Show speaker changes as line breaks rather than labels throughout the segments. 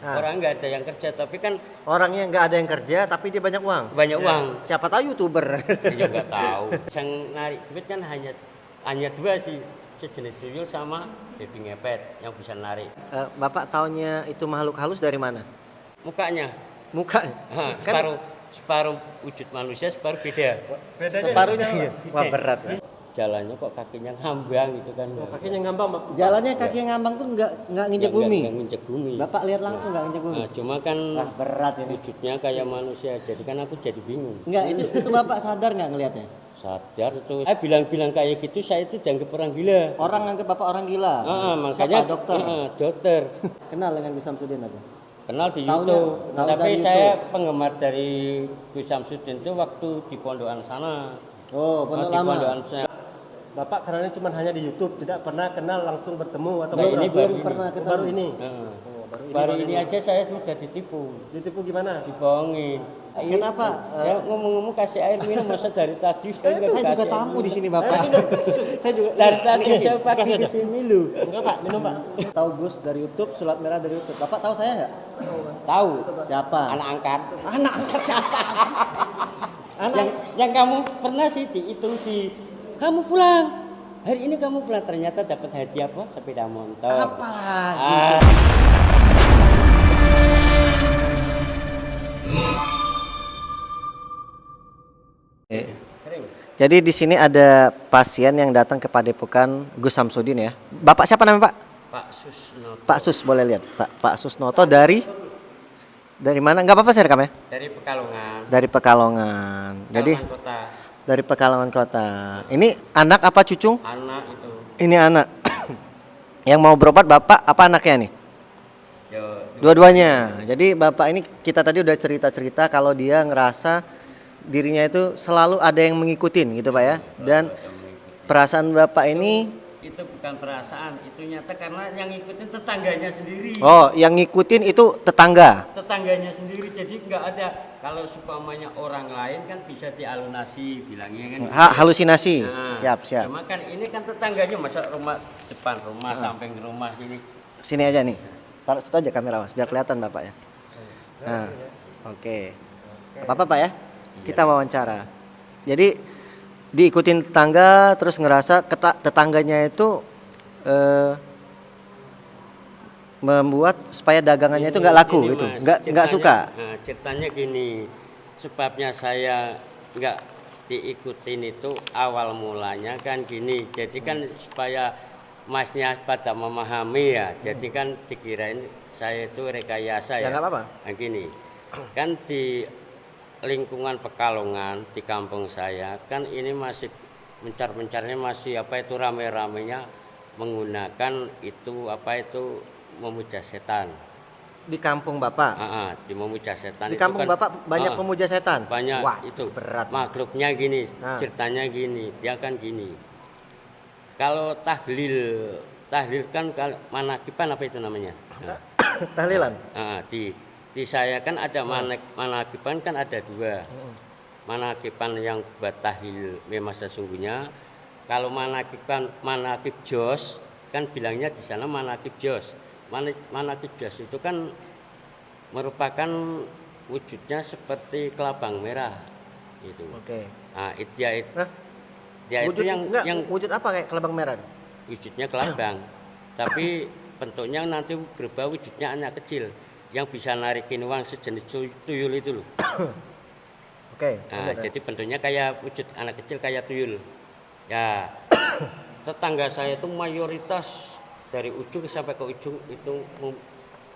Orang nggak ada yang kerja, tapi kan
Orangnya nggak ada yang kerja tapi dia banyak uang.
banyak uang.
Siapa tahu YouTuber.
Ya nggak tahu. Yang narik duit kan hanya dua sih, sejenis tuyul sama babi ngepet yang bisa narik.
Bapak taunya itu makhluk halus dari mana?
Mukanya,
Muka.
separuh wujud manusia, separuh beda.
Separuhnya. Wah berat ya.
Jalannya kok kakinya ngambang gitu kan.
Kakinya ngambang, Pak.
Jalannya kaki yang ngambang tuh nggak nginjek bumi.
Nggak nginjek bumi.
Bapak lihat langsung nggak nginjek bumi.
Nah, cuma kan
Wah berat ini.
wujudnya kayak manusia, jadi kan aku jadi bingung.
Enggak, itu Bapak sadar nggak ngelihatnya?
Sadar itu, bilang-bilang kayak gitu, saya itu dianggap orang gila.
Orang nganggep Bapak orang gila.
Makanya
Siapa, dokter?
Dokter.
Kenal dengan Gus Samsudin apa?
Kenal di
Tahunya-
YouTube.
tahu
Tapi
dari
saya
YouTube.
penggemar dari Gus Samsudin itu waktu di Pondokan sana.
Oh, pondok
Di
lama.
Pondokan sana.
Bapak karena cuma hanya di YouTube, tidak pernah kenal langsung bertemu atau
Nah, ini
ngobrol.
baru
pernah ketemu.
Baru ini.
Heeh.
Oh,
Baru ini aja saya sudah ditipu,
Ditipu gimana?
dibohongin.
Kenapa?
Ya ngomong-ngomong kasih air minum masa dari tadi saya nggak
Saya juga
kasih air
tamu
minum.
di sini Bapak. Saya juga
Dari tadi
Kasih,
saya pagi
kasih
ke
aja.
sini lu.
Enggak, Pak, minum, Pak.
tahu Gus dari YouTube, sulap merah dari YouTube. Bapak tahu saya nggak?
Tahu
Siapa?
anak angkat.
Anak angkat siapa?
Yang kamu pernah sih dihitung di kamu pulang. Hari ini kamu pulang ternyata dapat hadiah apa? Sepeda motor.
Apa lagi?
Ah, sering.
Jadi di sini ada pasien yang datang ke Padepokan Gus Samsudin ya. Bapak siapa namanya Pak?
Pak Susno
Pak Sus boleh lihat. Pak Susnoto dari mana? Enggak apa-apa saya rekam ya.
dari Pekalongan.
Dari Pekalongan. Jadi
Pekalongan Kota.
dari Pekalongan Kota. Ini anak apa cucu?
Anak itu.
Ini anak. Yang mau berobat Bapak apa anaknya nih?
Yo,
Dua-duanya. Jadi Bapak ini kita tadi udah cerita-cerita kalau dia ngerasa dirinya itu selalu ada yang mengikutin gitu Pak ya. Dan perasaan Bapak ini
itu bukan perasaan, itu nyata karena yang ngikutin tetangganya sendiri.
oh, yang ngikutin itu tetangga.
Tetangganya sendiri, jadi nggak ada. Kalau supamanya orang lain kan bisa dialunasi bilangnya kan.
Halusinasi.
Nah,
Siap.
Cuma kan ini kan tetangganya, masa rumah depan rumah samping rumah ini.
Sini aja nih. Taruh situ aja kamera Mas, biar kelihatan Bapak ya. Nah, oke. Apa-apa Pak ya? Kita wawancara. Jadi diikutin tetangga terus ngerasa tetangganya itu membuat supaya dagangannya itu nggak laku
Gini,
gitu,
Mas,
nggak suka.
Nah, ceritanya gini, sebabnya saya nggak diikutin itu awal mulanya kan gini. Jadi kan supaya masnya pada memahami ya. Jadi kan dikirain saya itu rekayasa
Ya
ya.
nggak apa-apa.
Nah, gini, kan di lingkungan Pekalongan di kampung saya kan ini masih mencar-mencarnya masih apa itu rame-ramenya menggunakan itu apa itu memuja setan.
Di kampung Bapak.
Di memuja setan.
Di
itu
kampung
kan,
Bapak banyak pemuja setan.
banyak.
Wah,
itu
berat.
makhluknya gini,
Nah.
ceritanya gini, dia kan gini. Kalau tahlil kan manakiban apa itu namanya? Nah,
Tahlilan.
di saya kan ada manakiban kan ada dua. Manakiban yang buat tahlil memang sesungguhnya. Kalau manakib jos kan bilangnya di sana manakib jos. Manakib jos itu kan merupakan wujudnya seperti kelabang merah gitu.
Oke.
Nah,
Hah?
dia itu
Wujud
yang
wujud apa kayak kelabang merah?
wujudnya kelabang. Tapi bentuknya nanti berubah wujudnya anak kecil yang bisa narikin uang sejenis tuyul itu loh.
Oke.
Nah, jadi bentuknya kayak wujud anak kecil kayak tuyul. Ya, tetangga saya itu mayoritas dari ujung sampai ke ujung itu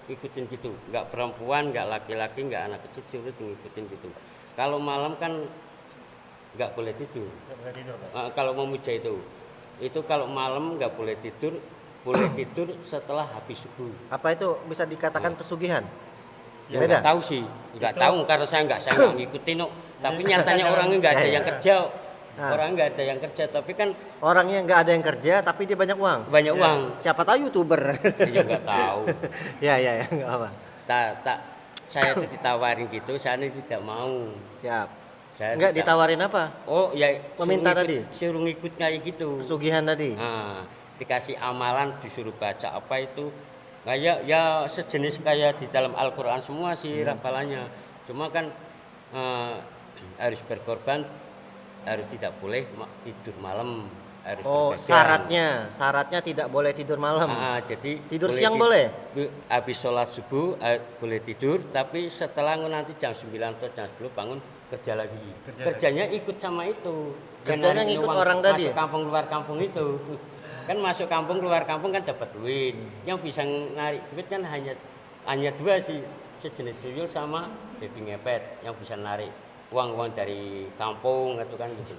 ngikutin gitu. Nggak perempuan, nggak laki-laki, nggak anak kecil, suruh ngikutin gitu. Kalau malam kan nggak boleh tidur. Kalau memuja itu kalau malam nggak boleh tidur, boleh tidur setelah habis subuh.
Apa itu bisa dikatakan pesugihan?
Ya,
Beda.
nggak tahu sih, nggak tahu karena saya nggak ngikutin kok. Tapi nyatanya orangnya nggak ada yang kerja. Orang nggak ada yang kerja, tapi kan
Orangnya nggak ada yang kerja tapi dia banyak uang.
banyak uang.
Siapa tahu YouTuber.
Ya nggak tahu.
ya nggak apa.
Saya itu ditawarin gitu, saya ini tidak mau.
Siap.
Saya
Nggak
tidak-
ditawarin apa?
Oh ya,
Meminta tadi?
suruh ngikut kayak gitu.
Pesugihan tadi.
Nah, dikasih amalan, disuruh baca apa itu kayak ya sejenis kayak di dalam Al-Qur'an semua sih hafalannya. Cuma kan harus berkorban, harus tidak boleh tidur malam, harus
Oh,
berbegadang.
syaratnya tidak boleh tidur malam.
Jadi
Tidur siang boleh?
Habis sholat subuh boleh tidur, tapi setelah nanti jam 9 atau jam 10 bangun kerja lagi. Kerjanya ikut sama itu. Dan
Kerjanya
narik
ngikut
uang
orang tadi
masuk
ya?
kampung keluar kampung itu. Kan masuk kampung keluar kampung kan dapat duit. Yang bisa narik duit kan hanya dua sih, sejenis tuyul sama babi ngepet yang bisa narik uang dari kampung itu kan gitu.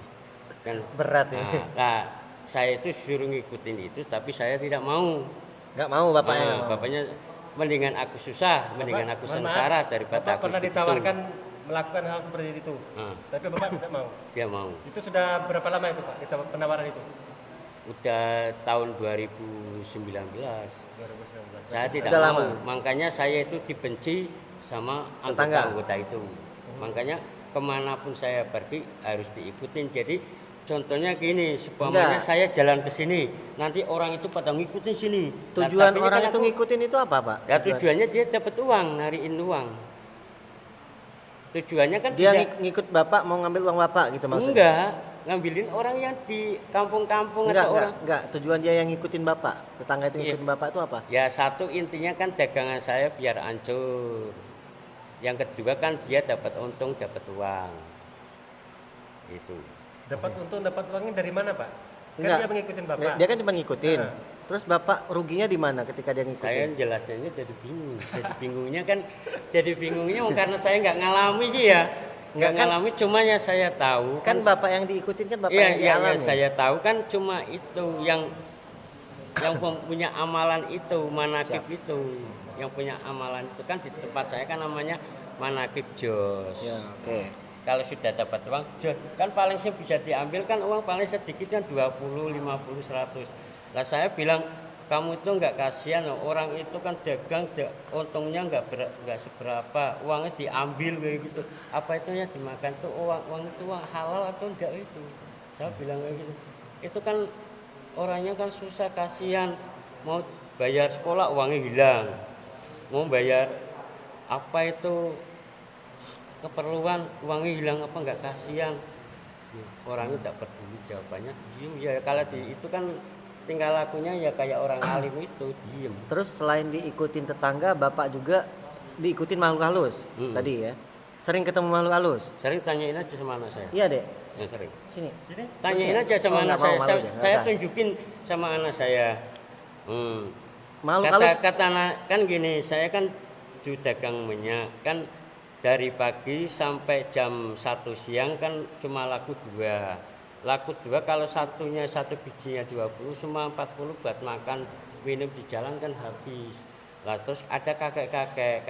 Kan
Berat ya.
Nah, saya itu suruh ngikutin itu, tapi saya tidak mau.
Nggak mau bapaknya. nggak mau.
Bapaknya mendingan aku susah, mendingan aku sengsara daripada
Bapak
aku
pernah
ikut
ditawarkan melakukan hal seperti itu,
Ah.
tapi Bapak tidak mau.
Dia mau.
Itu sudah berapa lama itu Pak, penawaran itu?
Udah tahun 2019.
2019.
Saya tidak
Udah
mau.
lama.
Makanya saya itu dibenci sama
Tetangga.
anggota itu. Makanya kemanapun saya pergi harus diikutin. Jadi contohnya gini, supaya
Enggak.
saya jalan ke sini, nanti orang itu pada ngikutin sini. Nah,
Tujuan
tapi
orang
kan
itu
aku-
ngikutin itu apa, Pak?
Ya tujuannya dia dapat uang, nariin uang. Tujuannya kan
Dia
bisa
ngikut bapak mau ngambil uang bapak gitu maksudnya?
enggak ngambilin orang yang di kampung-kampung atau orang.
Enggak. Tujuan dia yang ngikutin bapak, tetangga itu
Iya.
ngikutin bapak itu apa?
Ya satu intinya kan dagangan saya biar hancur. Yang kedua kan dia dapat untung, dapat uang. Itu.
Dapat untung, dapat uangnya dari mana Pak? Kan
Enggak.
dia mengikutin Bapak.
Dia kan cuma ngikutin.
Nah.
Terus bapak ruginya di mana ketika dia
Saya
ngikutin?
jelasnya jadi bingung. Jadi bingungnya karena saya nggak ngalami sih ya. Nggak
Kan-
ngalami, cuma ya saya tahu
Kan bapak yang diikutin kan bapak
Iya,
yang
iya, iya,
dialami.
saya tahu kan cuma itu yang punya amalan itu, manakib itu. Yang punya amalan itu kan di tempat saya kan namanya manakib jos.
Ya, oke.
Kalau sudah dapat uang jos, kan paling sih bisa diambil kan uang paling sedikit kan 20, 50, 100. Lah saya bilang kamu itu nggak kasihan loh, orang itu kan dagang untungnya nggak seberapa, uangnya diambil kayak gitu. Apa itu ya dimakan tuh uang itu uang halal atau enggak itu? Saya bilang kayak gitu. Itu kan orangnya kan susah, kasihan, mau bayar sekolah uangnya hilang, mau bayar apa itu keperluan uangnya hilang, apa nggak kasihan? Orangnya tidak peduli jawabannya, diem ya. Kalau itu kan tinggal lakunya ya kayak orang alim itu, diem.
Terus selain diikutin tetangga, bapak juga diikutin makhluk halus tadi ya. Sering ketemu makhluk halus?
Sering tanyain aja sama anak saya.
Iya, Dek.
Yang sering
Sini.
Sini.
tanyain aja sama
Oh,
anak
nggak mau,
saya.
malu aja, nggak
Saya
usah.
tunjukin sama anak saya.
Makhluk halus.
Kata anak kan gini, saya kan dagang minyak kan dari pagi sampai jam 1 siang kan cuma laku dua kalau satu bijinya 20, semua 40 buat makan minum di jalan kan habis. Lah terus ada kakek-kakek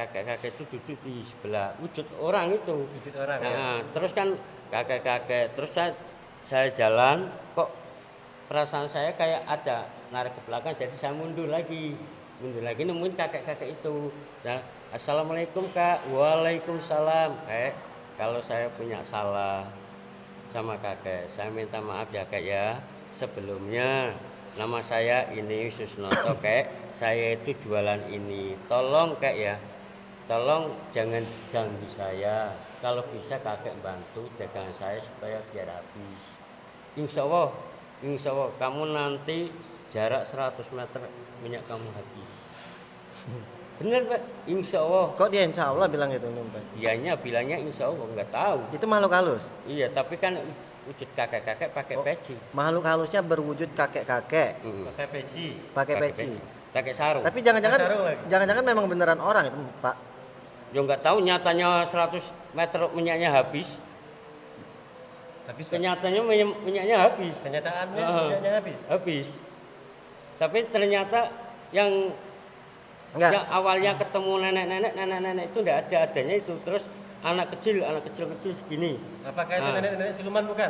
itu duduk di sebelah wujud orang itu.
Wujud orang,
Nah,
ya.
terus kan kakek-kakek, terus saya jalan kok perasaan saya kayak ada narik ke belakang, jadi saya mundur lagi nemuin kakek-kakek itu. Nah, assalamualaikum kak, waalaikumsalam. Kalau saya punya salah sama kakek, saya minta maaf ya kak ya. Sebelumnya nama saya ini Susnoto kak, saya itu jualan ini. Tolong kak ya, tolong jangan ganggu saya. Kalau bisa kakek bantu dagangan saya supaya biar habis. Insya Allah kamu nanti jarak 100 meter minyak kamu habis. Bener Pak, insya Allah.
Kok dia insya Allah bilang gitu? Pak?
Dianya bilangnya insya Allah, nggak tahu.
Itu makhluk halus.
Iya, tapi kan wujud kakek-kakek pakai peci.
Makhluk halusnya berwujud kakek-kakek,
Pakai peci.
pakai peci.
Pakai sarung.
Tapi jangan-jangan
Sarung lagi.
jangan-jangan memang beneran orang itu, Pak.
Ya nggak tahu, nyatanya 100 meter minyaknya habis.
Habis Pak.
Kenyataannya minyaknya habis.
Kenyataannya
Heeh.
minyaknya habis.
Habis. Tapi ternyata yang
Enggak.
yang awalnya ketemu nenek-nenek itu enggak ada, adanya itu. Terus anak kecil segini.
Apakah itu nenek-nenek siluman bukan?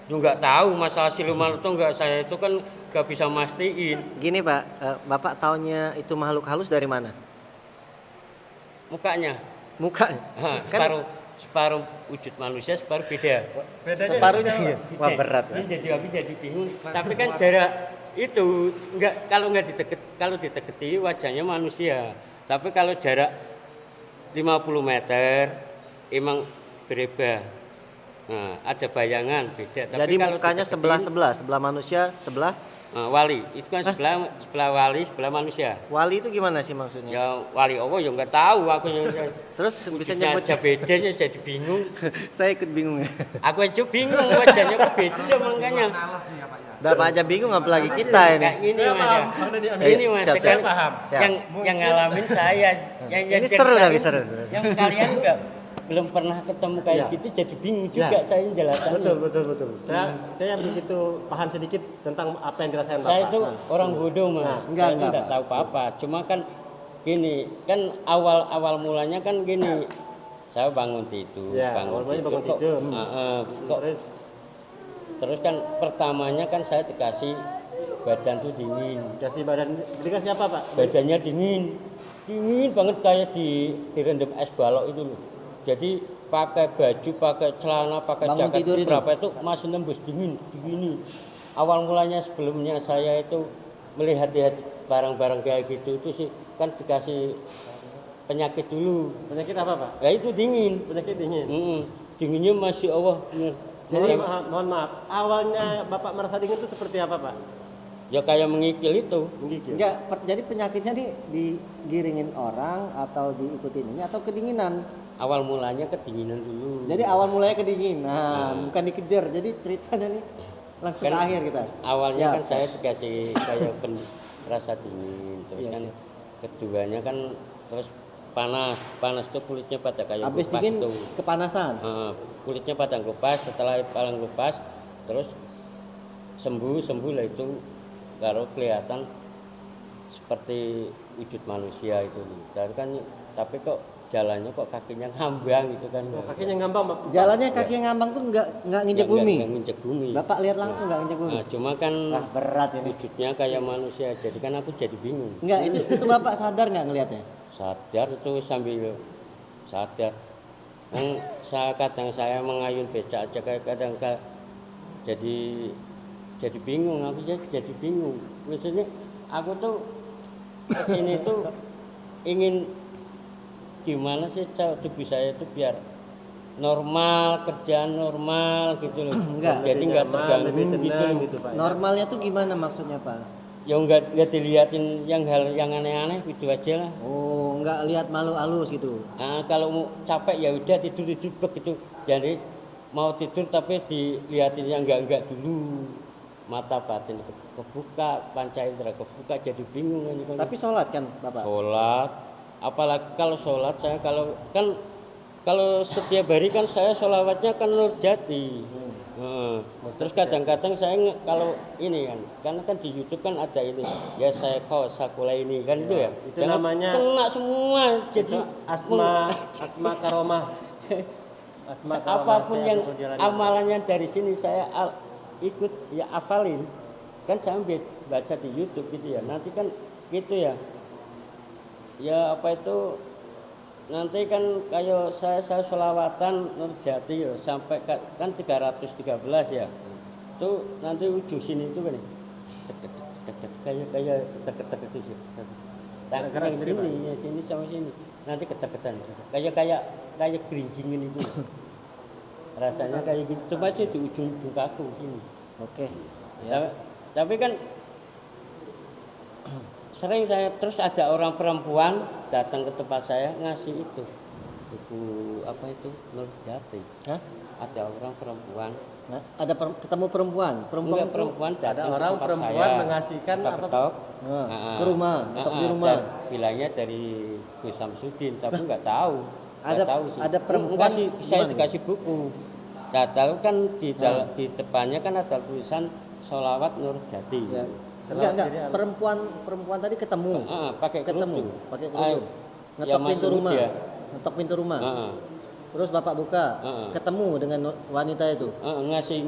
Lu nggak tahu masalah siluman itu enggak, saya itu kan nggak bisa mastiin.
Gini, Pak, Bapak taunya itu makhluk halus dari mana?
Mukanya.
Muka. Kan
Separuh wujud manusia, separuh beda.
Bedanya
separuhnya
apa?
iya. Wah, berat.
Ini
Pak.
jadi bingung. Tapi kan itu enggak, kalau dideketi wajahnya manusia. Tapi kalau jarak 50 meter emang berubah. Nah, ada bayangan beda. Tapi
Jadi
kalau
mukanya
dideketin,
sebelah manusia, sebelah
wali itu kan sebelah wali, sebelah manusia.
wali itu gimana sih maksudnya?
Ya wali Allah ya enggak tahu aku yang
Terus bisa
wujudnya
nyebut
aja bedanya jadi bingung.
saya ikut bingung ya.
Aku aja bingung wajahnya kok beda makanya.
Bapak aja bingung apalagi kita ini.
Kayak gini
Saya
Mas.
paham,
Ya.
Bang Deddy.
Ini Mas,
Siap,
kan
siap.
paham.
Siap.
yang ngalamin saya. Yang
Ini seru
ceritain,
tapi seru.
Yang kalian enggak belum pernah ketemu kayak
Iya.
gitu jadi bingung juga
Ya.
saya menjelaskannya.
Betul. Saya begitu paham sedikit tentang apa yang dirasakan Bapak.
Saya itu orang bodoh Mas.
enggak,
Saya tidak
Pak.
tahu apa-apa. Cuma kan gini, kan awal mulanya kan gini. Saya bangun tidur,
Ya, awal mulanya bangun
kok,
tidur.
kok terus kan pertamanya kan saya dikasih badan tuh dingin.
dikasih apa Pak?
Badannya dingin banget kayak direndam es balok itu loh. Jadi pakai baju, pakai celana, pakai
Bangun
jaket
tidur itu?
berapa itu masih nembus dingin begini. Awal mulanya sebelumnya saya itu melihat-lihat barang-barang kayak gitu itu sih kan dikasih penyakit dulu.
Penyakit apa Pak?
Ya itu dingin.
Penyakit dingin.
Dinginnya masih Allah bener.
Jadi mohon maaf, awalnya Bapak merasa dingin itu seperti apa Pak?
Ya kayak mengikil itu.
Menggigil.
Enggak, jadi penyakitnya nih digiringin orang atau diikutin ini atau kedinginan.
Awal mulanya kedinginan dulu.
Jadi awal mulanya kedinginan, bukan dikejar. Jadi ceritanya nih langsung
Kan
ke akhir kita.
Awalnya
Siap.
kan saya dikasih kayak rasa dingin, terus
Iya,
kan
siap.
keduanya kan terus panas tuh kulitnya pada kayak
Habis
kupas
dingin
tuh.
kepanasan.
Kulitnya pada kupas, setelah paling kupas terus sembuh lah itu baru kelihatan seperti wujud manusia itu. Dan kan tapi kok jalannya kok kakinya ngambang gitu kan.
Kakinya ngambang Bapak.
Jalannya kaki yang ngambang tuh nggak nginjek bumi.
Nggak nginjek bumi.
Bapak lihat langsung nggak nginjek bumi.
Nah, cuma kan
Wah, berat ini.
wujudnya kayak manusia, jadi kan aku jadi bingung.
Enggak, itu Bapak sadar nggak ngelihatnya?
Sadar itu sambil sadar. Kadang saya mengayun becak aja kayak kadang jadi bingung, aku jadi bingung. Maksudnya aku tuh kesini tuh ingin gimana sih tubuh saya itu biar normal, kerjaan normal gitu loh.
Enggak.
Jadi nggak terganggu
lebih tenang
gitu.
gitu Pak.
Normalnya tuh gimana maksudnya Pak?
Ya nggak dilihatin hal yang aneh-aneh gitu aja lah.
Oh, nggak lihat malu halus gitu.
Kalau mau capek ya udah tidur begitu. Jadi mau tidur tapi dilihatin yang enggak dulu. Mata batin kebuka, panca indera kebuka, jadi bingung kan.
Tapi sholat kan Bapak?
Sholat, apalagi kalau sholat saya kalau setiap hari kan saya sholawatnya kan Nur Jati. Terus kadang-kadang saya kalau ini kan, karena kan di YouTube kan ada ini, ya saya kau sakula ini kan itu ya.
Itu
Jangan
namanya
kena semua. Jadi
asma karomah. Asma karomah
apapun
saya
yang
akan menjalani.
amalannya dari sini saya ikut ya apalin. Kan sambil baca di YouTube gitu ya. Nanti kan gitu ya. Ya apa itu nanti kan kayak saya sholawatan Nurjati ya sampai kan 313 ya. Tuh nanti ujung sini itu kan kayak deket itu sih.
Gara-gara
Yang
gini,
sini ya sini sama sini. Nanti keteketan. Kayak gerincingin itu. Rasanya kayak gitu. Coba aja di ujung kaku gini.
Oke.
Tapi kan sering saya terus ada orang perempuan datang ke tempat saya ngasih itu buku apa itu Nurjati.
Hah?
Ada orang perempuan.
Nah, ada ketemu perempuan.
Enggak, perempuan
ada
datang ke
orang
tempat
perempuan
saya,
mengasihkan apa?
ketok,
Nah, ke rumah, ketok di rumah.
Bilangnya dari Gus Samsudin, tapi nggak tahu. Nggak
Ada-
tahu sih.
ada perempuan
Enggak sih, saya
gimana
dikasih buku. Nah, tahu kan di depannya kan ada tulisan Sholawat Nurjati.
Ya.
Selamat
Enggak,
jadi
perempuan tadi ketemu.
Pakai
Ketemu,
kerudung.
pakai
Ayo.
kerudung.
Ya,
Ngetok pintu
masuk
rumah.
dia.
Ngetok pintu rumah.
Heeh.
Terus Bapak buka, ketemu dengan wanita itu.
Ngasih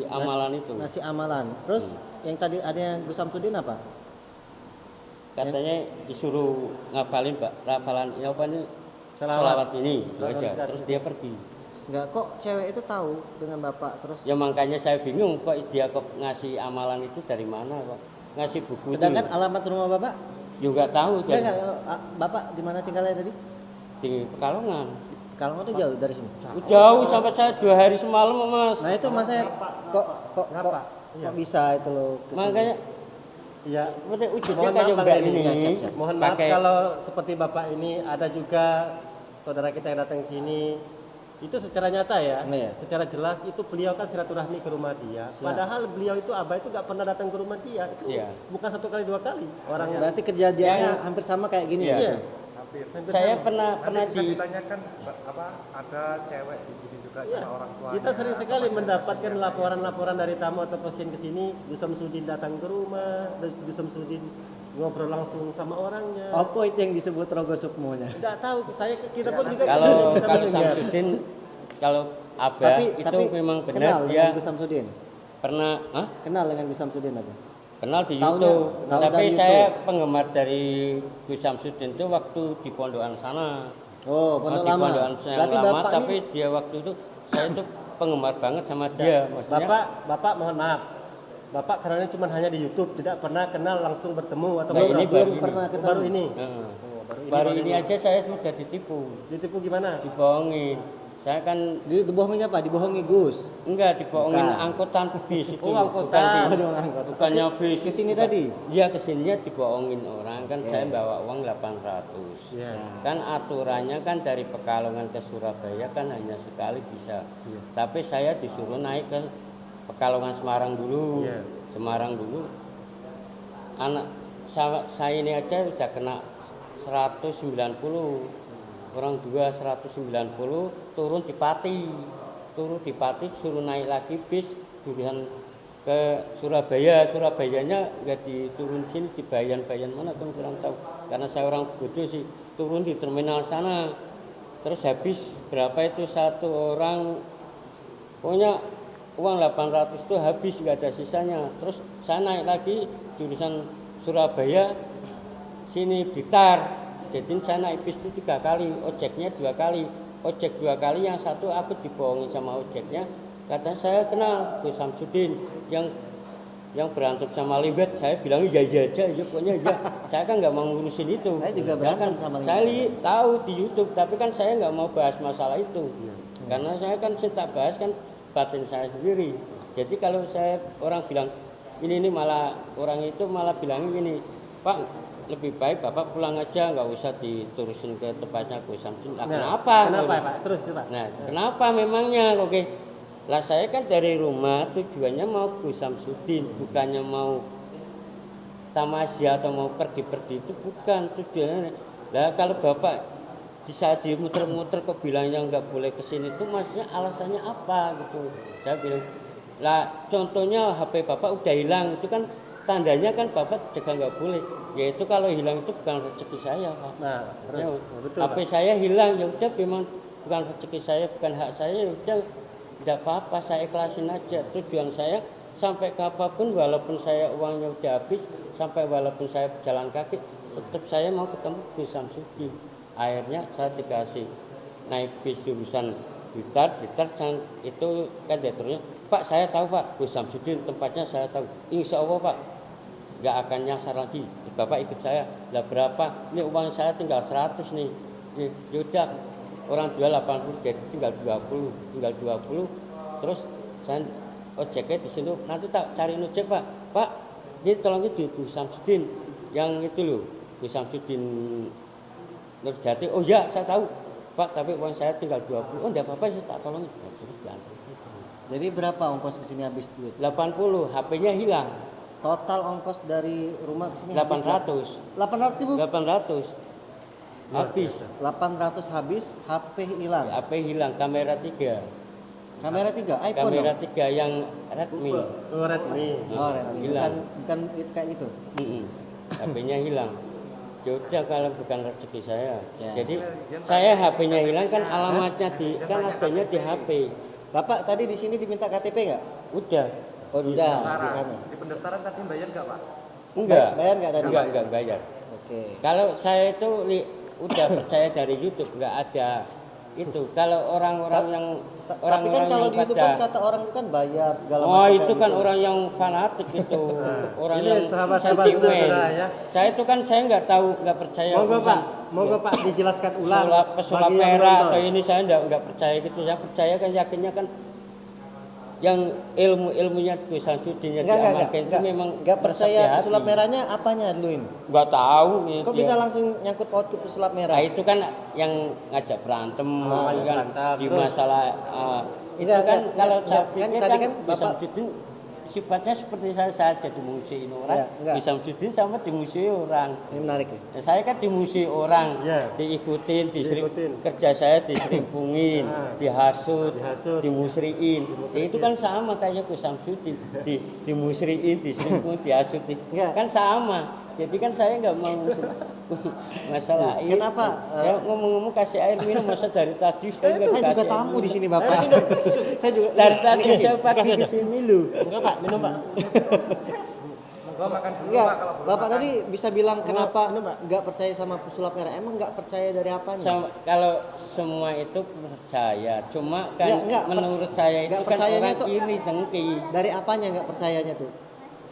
amalan itu.
Ngasih amalan. Terus yang tadi ada yang Gus Samsudin apa?
Katanya disuruh ngapalin Pak, rafalan ini apa ini?
Sholawat.
Sholawat ini gitu
Sholawat
aja.
Nurjati.
Terus dia pergi.
Enggak, kok cewek itu tahu dengan bapak terus?
Ya makanya saya bingung kok dia kok ngasih amalan itu dari mana kok. Ngasih buku
Sedangkan
itu.
alamat rumah bapak?
Juga tahu
Enggak,
dari
enggak. Bapak di mana tinggalnya tadi?
di Pekalongan.
Kalau itu jauh dari sini.
Jauh sampai saya 2 hari semalam Mas.
Nah itu mas saya kok
Kenapa?
kok bisa itu loh kesini?
Makanya
Iya.
seperti wujudnya
Mohon
kayak
maaf,
mbak
Bang
ini.
Edi.
Siap.
Mohon maaf
Pakai-
kalau seperti Bapak ini ada juga saudara kita yang datang ke sini. Itu secara nyata ya,
Iya.
secara jelas itu beliau kan silaturahmi ke rumah dia. Padahal beliau itu abah itu gak pernah datang ke rumah dia. Itu
Iya.
bukan 1 kali 2 kali orangnya.
Berarti kejadiannya hampir sama kayak gini
Iya.
ya?
Iya.
Hampir.
Saya pernah
Nanti bisa
di
ditanyakan apa ada cewek di sini juga
Iya.
sama orang tuanya.
Kita sering sekali mendapatkan laporan-laporan dari tamu atau pasien ke sini, Gus Samsudin datang ke rumah, dan Gus Samsudin ngobrol langsung sama orangnya.
Apa itu yang disebut rogo sukmonya?
Enggak tahu, kita pun juga
kalau
tidak bisa
kalau
mendengar.
Samsudin kalau Abah itu memang benar
kenal
dia
dengan Gus Samsudin?
pernah
Kenal dengan Gus Samsudin apa?
kenal di
Tahunya-
YouTube.
tahu
Tapi
dari
saya
YouTube.
penggemar dari Gus Samsudin itu waktu di Pondokan sana.
Oh, pondok
di
lama.
Pondokan yang
Berarti
lama,
bapak
tapi
ini
dia waktu itu saya itu penggemar banget sama dia. Maksudnya
Bapak mohon maaf. Bapak karena cuma hanya di YouTube, tidak pernah kenal langsung bertemu atau
Nah,
ngobrol.
ini baru ini.
pernah ketemu.
Baru ini.
Heeh.
baru ini.
baru ini aja saya sudah ditipu,
Ditipu gimana?
dibohongin. Saya kan
dibohongin apa? Dibohongi Gus.
enggak dibohongin
Bukan.
angkutan bis itu.
Oh, angkutan.
Aduh, angkot.
Bukannya bis.
Kesini tadi.
Iya kesininya dibohongin orang kan
Oke.
saya bawa uang 800.
Iya.
Kan aturannya kan dari Pekalongan ke Surabaya kan hanya sekali bisa.
Iya.
Tapi saya disuruh naik ke Pekalongan Semarang dulu.
Iya.
Semarang dulu. Anak saya ini aja udah kena 190. Orang 190 turun di Pati. Turun di Pati suruh naik lagi bis jurusan ke Surabaya. Surabayanya nggak diturun sini di Bayan mana kan kurang tahu. Karena saya orang bodoh sih turun di terminal sana. Terus habis berapa itu satu orang, pokoknya uang 800 itu habis nggak ada sisanya. Terus saya naik lagi jurusan Surabaya sini Blitar. Jadi saya naik bis itu 3 kali, ojeknya 2 kali. Ojek 2 kali, yang satu aku dibohongin sama ojeknya. Katanya saya kenal Gus Samsudin yang berantem sama Limbet. Saya bilang iya aja, ya pokoknya ya. Saya kan nggak mau ngurusin itu.
Saya juga
Ya
berantem
kan,
sama
saya
Limbet.
tahu di YouTube, tapi kan saya nggak mau bahas masalah itu. Karena saya kan tak bahas kan batin saya sendiri. Jadi kalau saya orang bilang ini malah orang itu malah bilang gini, Pak lebih baik Bapak pulang aja, nggak usah diterusin ke tempatnya Gus Samsudin. Nah, kenapa?
Kenapa Pak? Terus Pak.
Nah, kenapa memangnya? Oke. Lah saya kan dari rumah tujuannya mau Gus Samsudin, bukannya mau tamasya atau mau pergi-pergi, itu bukan tujuannya. Lah kalau Bapak di saat dia muter-muter kok bilangnya nggak boleh kesini, itu maksudnya alasannya apa gitu. Saya bilang, lah contohnya HP Bapak udah hilang, itu kan tandanya kan Bapak dicegah nggak boleh. Yaitu kalau hilang itu bukan rezeki saya, Pak.
Nah, terus.
Ya,
Betul,
HP
Pak.
saya hilang, ya udah memang bukan rezeki saya, bukan hak saya, ya udah tidak apa-apa, saya ikhlasin aja. Tujuan saya sampai kapanpun, walaupun saya uangnya udah habis, sampai walaupun saya berjalan kaki, tetap saya mau ketemu Gus Samsudin. Akhirnya saya dikasih naik bis jurusan Blitar itu kan diaturnya, Pak saya tahu Pak, Gus Samsudin tempatnya saya tahu. Insya Allah Pak, nggak akan nyasar lagi. Bapak ikut saya. Lah berapa? Ini uang saya tinggal 100 nih. Ya udah, orang jual 80 jadi tinggal 20. Terus saya ojeknya di sini, nanti tak cari ojek Pak. Pak, ini tolong itu Gus Samsudin yang itu loh, Gus Samsudin Nurjati. Oh ya, saya tahu. Pak, tapi uang saya tinggal 20. Oh, enggak apa-apa, saya tak tolongin. Ya, terus diantar.
Jadi berapa ongkos kesini habis duit?
80, HP-nya hilang.
Total ongkos dari rumah ke sini
800.
800 ribu?
800. Habis.
800 habis, HP hilang.
HP hilang, kamera 3.
Kamera 3, iPhone
Kamera
dong?
3 yang Redmi.
Oh, Redmi.
Oh, Redmi.
Hilang.
Bukan itu kayak gitu.
HP-nya hilang. Ya udah kalau bukan rezeki saya.
Ya.
Jadi saya HP-nya hilang kan alamatnya kan adanya di HP.
Bapak tadi di sini diminta KTP nggak?
Udah.
Oh, udah di
Pendaftaran.
sana.
Di pendaftaran tadi bayar nggak Pak?
Enggak.
Bayar nggak tadi?
Enggak bayar.
Oke.
Kalau saya itu udah percaya dari YouTube, nggak ada itu kalau orang-orang yang
Tapi kan
orang-orang
kalau
yang
di YouTube kan
pada
kata orang itu kan bayar segala
oh
macam.
itu
kayak
kan
gitu.
orang yang fanatik itu orang
Ini
yang
sahabat-sahabat
sentimen.
saudara ya.
Saya itu kan saya nggak tahu nggak percaya
Monggo
urusan
Pak, monggo Pak dijelaskan ulang
pesulap
bagi yang
merah
nonton.
atau ini saya nggak percaya gitu. Saya percaya kan yakinnya kan yang ilmunya Gus Samsudin yang diamalkan itu memang
enggak percaya
meresap di
pesulap
hati.
merahnya apanya dulu ini?
Nggak tahu gitu
Kok
ya.
bisa langsung nyangkut paut ke pesulap merah?
Nah, itu kan yang ngajak berantem itu kan
berantem,
di
terus?
masalah itu
Enggak,
kan
enggak,
kalau
enggak,
saya
kan
pikir
tadi
kan
kan
Gus
Bapak-
Samsudin sifatnya seperti saya jadi musuhin orang,
Enggak.
Gus Samsudin sama dimusuhi orang.
Ini menarik nih.
Nah, saya kan dimusuhi orang,
Iya.
diikutin,
Diikutin.
kerja saya diserimpungin, dihasut,
Dihasut.
dimusriin. Ya, itu kan sama kayak Gus Samsudin, dimusriin, diserimpungin, dihasut.
Enggak.
Kan sama. Jadi kan saya nggak mau masalah ini.
Kenapa?
Ya, ngomong-ngomong kasih air minum masa dari tadi saya nggak
Saya juga
kasih air
tamu
minum.
di sini Bapak.
Saya juga
Dari tadi
Ini
saya pagi
kasih
di
ada.
sini lu.
Enggak Pak, minum Pak.
Monggo makan dulu
Enggak,
Pak kalau belum
Bapak
makan.
tadi bisa bilang kenapa
Ini, Pak.
enggak percaya sama pesulap merah? Emang enggak percaya dari apanya?
Kalau semua itu percaya, cuma kan
Enggak,
menurut saya itu
enggak
kan
percayanya
orang
itu-
iri dengki.
Dari apanya enggak percayanya tuh?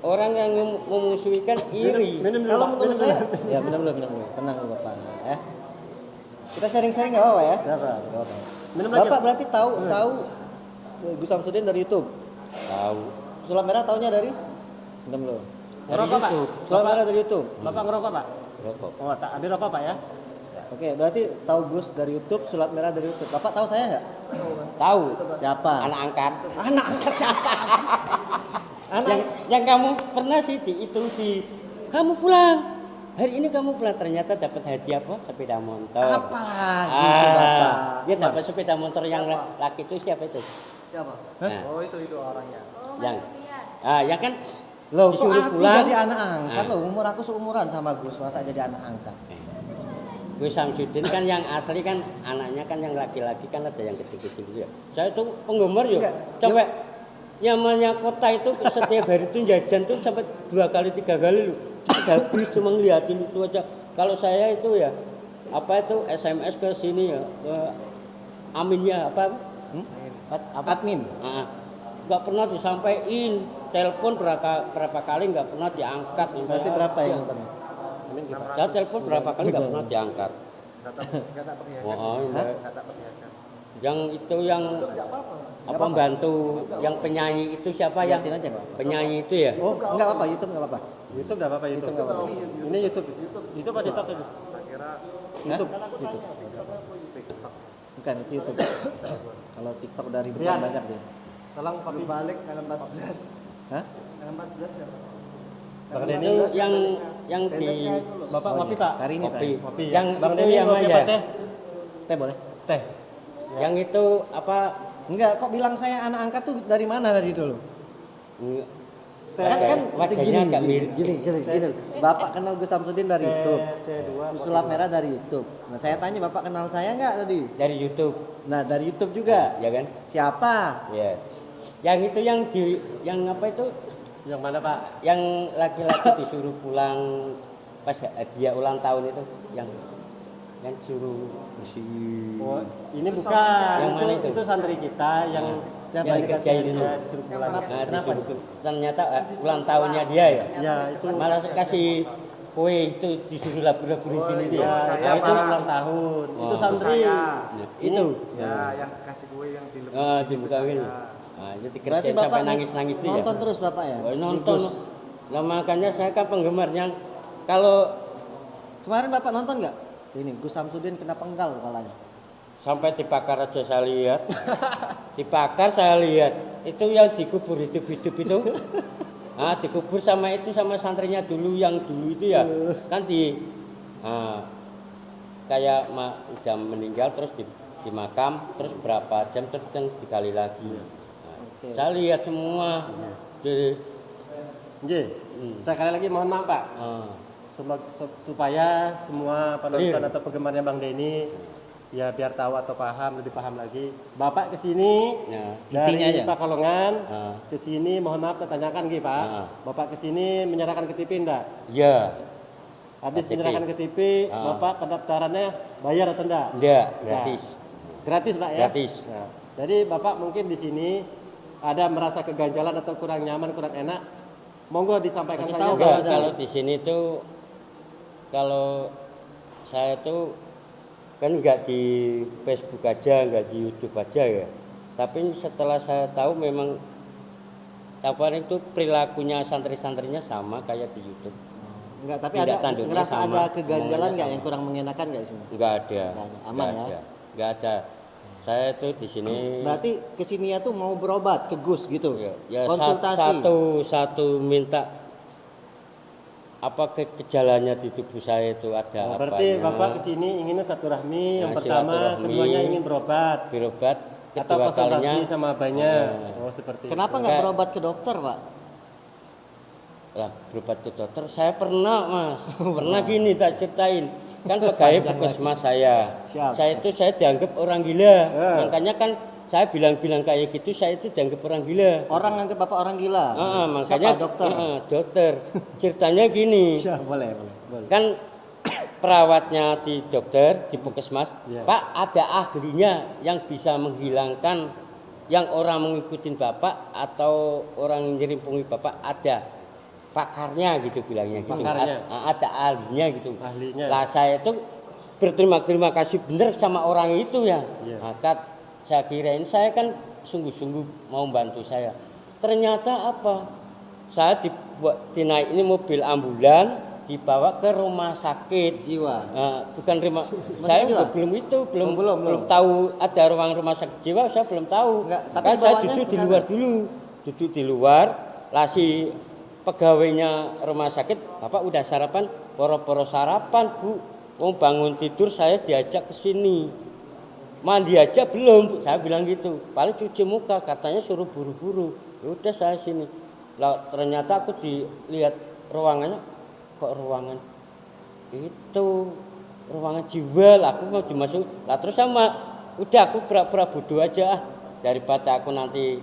Orang yang memusuhi kan iri.
Minum dulu,
Kalau
Pak.
menurut
Minum
saya,
dulu.
ya minum dulu. Tenang dulu Bapak ya. Kita sharing-sharing enggak apa-apa ya?
Enggak apa.
Enggak apa-apa.
Minum lagi,
Bapak
Pak.
berarti tahu Gus Samsudin dari YouTube.
Tahu.
Pesulap merah taunya dari minum dulu.
Ngerokok Pak.
Pesulap merah dari YouTube.
Bapak ngerokok Pak?
Rokok.
Oh, tak ambil rokok Pak ya.
Oke, berarti tahu Gus dari YouTube, pesulap merah dari YouTube. Bapak tahu saya enggak?
Tahu.
Siapa?
Anak angkat.
Anak angkat siapa?
Yang kamu pernah sih kamu pulang. Hari ini kamu pulang ternyata dapat hadiah apa? Sepeda motor.
Apa lagi itu, Bapak?
Dia dapat sepeda motor yang laki itu siapa itu?
Siapa?
Nah,
Oh itu orangnya.
yang yang kan
Loh, kok
disuruh
aku
pulang.
jadi anak angkat
Nah.
loh, umur aku seumuran sama Gus, masa jadi anak angkat?
Gus Samsudin kan yang asli kan anaknya kan yang laki-laki kan ada yang kecil-kecil gitu ya. Saya tuh penggemar yuk.
Enggak,
Sampai namanya kota itu setiap hari itu jajan tuh sampai 2 kali 3 kali loh. Habis cuma ngeliatin itu aja. Kalau saya itu ya apa itu SMS ke sini ya ke aminnya apa? Apa?
Admin.
Nggak pernah disampaikan. Telepon berapa kali nggak pernah diangkat.
Masih berapa
Ya.
yang nonton Mas?
Saya telepon berapa kali nggak pernah diangkat.
Enggak tak perlihatkan.
Oh, enggak.
Enggak tak perlihatkan.
Yang itu yang apa bantu yang penyanyi itu siapa yang
Liatin aja, Pak.
penyanyi itu ya?
Oh, enggak apa-apa, YouTube enggak apa-apa.
YouTube enggak apa-apa YouTube.
YouTube nggak apa-apa.
Ini YouTube. YouTube apa TikTok itu?
Tak kira
YouTube.
YouTube.
TikTok.
Bukan itu YouTube. Kalau TikTok dari
Rian.
banyak dia.
Tolong papi
Balik dalam 14.
Hah?
Dalam 14 ya.
Bang
Itu
Denny.
yang di
Bapak
Oh,
ngopi
iya.
Pak.
Hari ini
kopi.
Ngopi ya.
Yang
Bang
itu
Denny
yang
ngopi
mana
apa
ya?
teh?
Teh boleh?
Teh.
Yang itu apa?
Enggak, kok bilang saya anak angkat tuh dari mana tadi dulu? Kan
Wajahnya agak mirip.
gini. Bapak kenal Gus Samsudin dari YouTube.
T2.
Pesulap merah dari YouTube. Nah, saya tanya Bapak kenal saya enggak tadi?
Dari YouTube,
Nah, dari YouTube juga.
ya kan?
Siapa?
Ya. Yang itu yang apa itu?
Yang mana Pak?
Yang laki-laki disuruh pulang pas hadiah ulang tahun itu yang suruh bersih.
Oh, ini bukan.
Yang mana itu?
Itu santri kita yang
Siapa
yang
dikasih
dikerjain itu?
hadiah, disuruh pulang.
Nah,
Kenapa?
disuruh ternyata ulang tahunnya dia ya.
Ya, itu
Malah kasih kue itu disuruh labur-labur di sini dia.
ya,
saya,
itu
itu
Pak.
ulang tahun. Itu
Oh.
santri.
Saya.
Nah, itu.
Ya, yang kasih kue yang di
Dibuka ini. Nah, jadi
Berarti
kerjain
Bapak
sampai nangis-nangis itu ya.
nonton terus Bapak ya?
Oh,
Di
nonton.
Gus.
Lah makanya saya kan penggemarnya kalau
Kemarin Bapak nonton nggak? Ini Gus Samsudin kena penggal kepalanya.
sampai dibakar aja saya lihat. Dibakar saya lihat. Itu yang dikubur hidup-hidup itu. Ah, dikubur sama itu sama santrinya dulu yang dulu itu ya. Kan kayak udah meninggal terus di makam terus berapa jam terus kan dikali lagi. Nah,
Oke.
saya lihat semua. Jadi
Nggih. Sekali lagi mohon maaf Pak. Supaya semua penonton
Iya.
atau penggemarnya Bang Denny ya biar tahu atau paham, lebih paham lagi. Bapak ke sini
ya.
Intinya
dari
aja.
Pekalongan
Ah.
ke sini, mohon maaf saya tanyakan Nggih, Pak.
Ah.
Bapak ke sini menyerahkan KTP enggak?
Ya,
Habis
KTP.
menyerahkan KTP,
Ah.
Bapak pendaftarannya bayar atau enggak?
enggak gratis.
Gratis Pak ya?
Gratis.
Nah, jadi Bapak mungkin di sini ada merasa keganjalan atau kurang nyaman, kurang enak, monggo disampaikan
Kasih
saja.
tahu
Enggak,
ada.
kalau di sini tuh kalau saya tuh kan nggak di Facebook aja, nggak di YouTube aja ya. Tapi setelah saya tahu memang apa itu perilakunya santri-santrinya sama kayak di YouTube.
Enggak, tapi
Tindak
ada
tanduknya
ngerasa
sama,
ada keganjalan
omongannya
nggak
sama.
yang kurang mengenakan nggak di sini?
Nggak ada.
Nggak ada. Aman
nggak
ya?
ada. Nggak ada. Saya tuh di sini.
Berarti kesininya tuh mau berobat ke Gus gitu.
Ya
Konsultasi.
satu minta apa gejalanya di tubuh saya itu ada
Oh,
apanya.
berarti Bapak kesini inginnya satu rahmi, yang
Nah,
pertama,
silaturahmi.
keduanya ingin berobat
berobat
atau
kedua
konsultasi
kalinya
sama abahnya. Oh, seperti
Kenapa
itu.
nggak
Kayak-
berobat ke dokter, Pak?
lah berobat ke dokter. Saya pernah mas, pernah gini tak ceritain. Kan pegawai puskesmas saya.
Siap,
Saya itu saya dianggap orang gila.
Ya.
Makanya kan saya bilang-bilang kayak gitu, saya itu dianggap orang gila.
Orang nganggap Bapak orang gila.
Makanya
Siapa dokter?
dokter. Ceritanya gini.
Siap, boleh.
Kan perawatnya di dokter di puskesmas,
Ya.
Pak ada ahlinya yang bisa menghilangkan yang orang mengikuti Bapak atau orang nyerimpungi Bapak, ada pakarnya gitu bilangnya gitu.
Pakarnya.
Ada ahlinya gitu.
Ahlinya.
Lah saya itu berterima kasih bener sama orang itu ya.
Iya.
Maka saya kirain saya kan sungguh-sungguh mau bantu saya. Ternyata apa? Saya dinaik ini mobil ambulan dibawa ke rumah sakit
Jiwa.
bukan rumah
Masih
saya
jiwa?
belum itu belum
Oh, belum.
belum tahu ada ruang rumah sakit jiwa, saya belum tahu.
Enggak, tapi
Kan saya
dibawanya
duduk
ke
di
sana.
luar dulu, duduk di luar lah si pegawainya rumah sakit, Bapak udah sarapan? Poro-poro sarapan Bu, bangun tidur saya diajak ke sini, mandi aja belum Bu. Saya bilang gitu, paling cuci muka, katanya suruh buru-buru. Ya udah saya sini lah, ternyata aku dilihat ruangannya, kok ruangan itu ruangan jiwa lah, aku mau dimasuk lah, terus sama udah aku pura-pura bodoh aja daripada aku nanti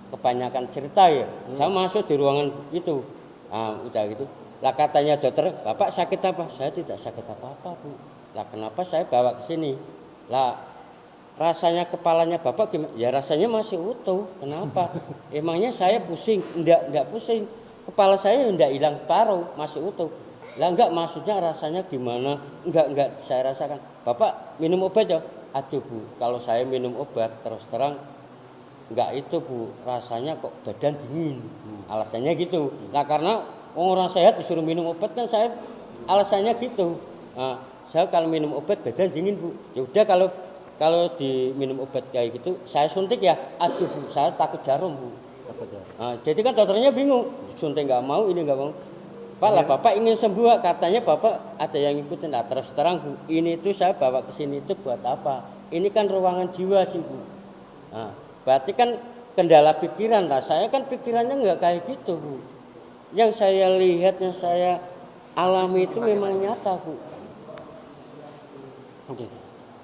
kebanyakan cerita ya. Saya masuk di ruangan itu, udah gitu lah, katanya dokter, Bapak sakit apa? Saya tidak sakit apa-apa Bu. Lah kenapa saya bawa ke sini? Lah rasanya kepalanya Bapak gimana? Ya rasanya masih utuh. Kenapa? Emangnya saya pusing? Enggak pusing. Kepala saya enggak hilang paruh, masih utuh. Lah enggak, maksudnya rasanya gimana? Enggak saya rasakan. Bapak minum obat ya? Aduh Bu, kalau saya minum obat terus terang enggak itu Bu, rasanya kok badan dingin. Alasannya gitu. Nah karena orang sehat disuruh minum obat kan saya alasannya gitu. Nah, saya kalau minum obat badan dingin Bu. Ya udah kalau diminum obat kayak gitu saya suntik ya. Aduh Bu, saya takut jarum Bu. Nah, jadi kan dokternya bingung, suntik nggak mau, ini nggak mau. Pak lah Bapak ingin sembuh, katanya Bapak ada yang ngikutin. Nah, terus terang Bu, ini tuh saya bawa ke sini itu buat apa? Ini kan ruangan jiwa sih Bu. Nah, berarti kan kendala pikiran lah. Saya kan pikirannya nggak kayak gitu Bu. Yang saya lihat, yang saya alami itu memang nyata Bu.
Oke.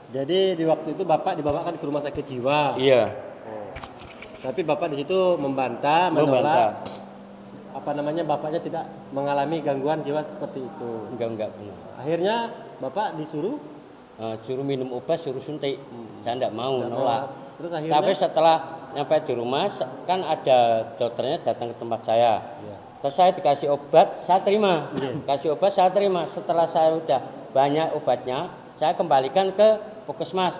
Jadi di waktu itu Bapak dibawakan ke rumah sakit jiwa.
Iya.
Tapi Bapak di situ membantah, menolak. Apa namanya, Bapaknya tidak mengalami gangguan jiwa seperti itu.
Enggak benar.
Akhirnya Bapak disuruh
Suruh minum obat, suruh suntik. Saya enggak mau,
Nggak
nolak.
mau. Terus akhirnya
Tapi setelah nyampe di rumah kan ada dokternya datang ke tempat saya.
Iya.
Terus saya dikasih obat, saya terima. Kasih obat, saya terima. Setelah saya udah banyak obatnya, saya kembalikan ke puskesmas.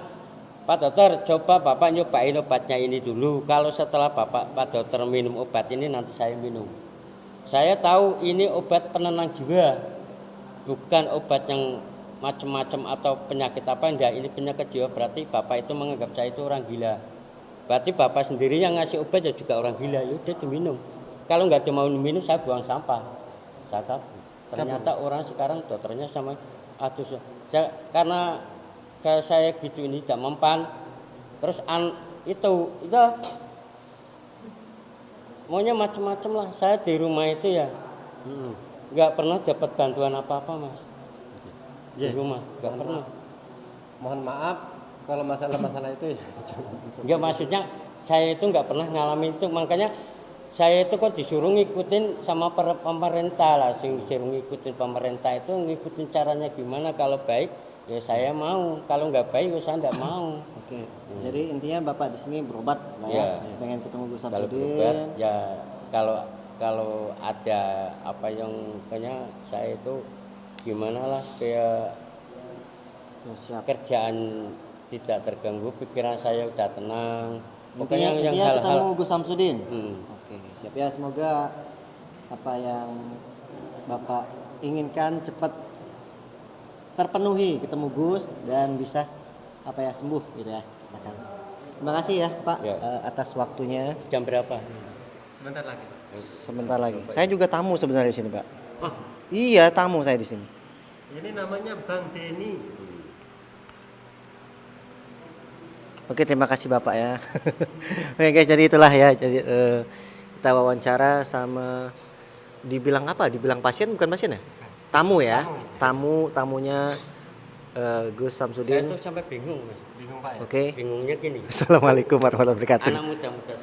Pak dokter, coba Bapak nyobain obatnya ini dulu. Kalau setelah Pak dokter minum obat ini, nanti saya minum. Saya tahu ini obat penenang jiwa, bukan obat yang macam-macam atau penyakit apa. Enggak, ini penyakit jiwa. Berarti Bapak itu menganggap saya itu orang gila. Berarti Bapak sendiri yang ngasih obat ya juga orang gila. Ya udah diminum. Kalau nggak mau minum, saya buang sampah. Saya kabur. Ternyata orang sekarang dokternya sama atus. Karena kayak saya gitu ini tidak mempan. Terus itu maunya macam-macam lah. Saya di rumah itu ya nggak pernah dapat bantuan apa-apa Mas. Di
Iya.
rumah nggak
Mohon
pernah.
mohon maaf kalau masalah-masalah itu ya.
Nggak, maksudnya saya itu nggak pernah ngalamin itu. Makanya saya itu kok disuruh ngikutin sama pemerintah lah. Disuruh ngikutin pemerintah itu, ngikutin caranya gimana kalau baik ya saya mau. Kalau nggak baik ya saya nggak mau.
Oke. Jadi intinya Bapak di sini berobat, Pak ya.
Iya.
Pengen ketemu Gus
Kalau
Samsudin.
berobat ya kalau ada apa yang punya saya itu gimana lah supaya
Ya, siap.
kerjaan tidak terganggu, pikiran saya udah tenang.
Intinya,
Pokoknya yang
intinya
hal-hal
ketemu Gus Samsudin.
Hmm.
Oke, siap ya. Semoga apa yang Bapak inginkan cepat terpenuhi, ketemu Gus dan bisa apa ya sembuh gitu ya. Silakan. Terima kasih ya Pak
Ya.
Atas waktunya.
Jam berapa?
Sebentar lagi.
Sebentar lagi. Saya juga tamu sebenarnya di sini, Pak.
Ah,
Iya, tamu saya di sini.
Ini namanya Bang Denny.
Oke, terima kasih Bapak ya. Oke guys, jadi itulah ya. Jadi kita wawancara sama dibilang apa? Dibilang pasien bukan pasien ya? Tamu ya. Tamunya Gus
saya
Samsudin.
tuh sampai bingung, Mas.
Bingung Pak ya?
Oke.
Bingungnya gini.
Assalamualaikum warahmatullahi wabarakatuh.
Anak muda-muda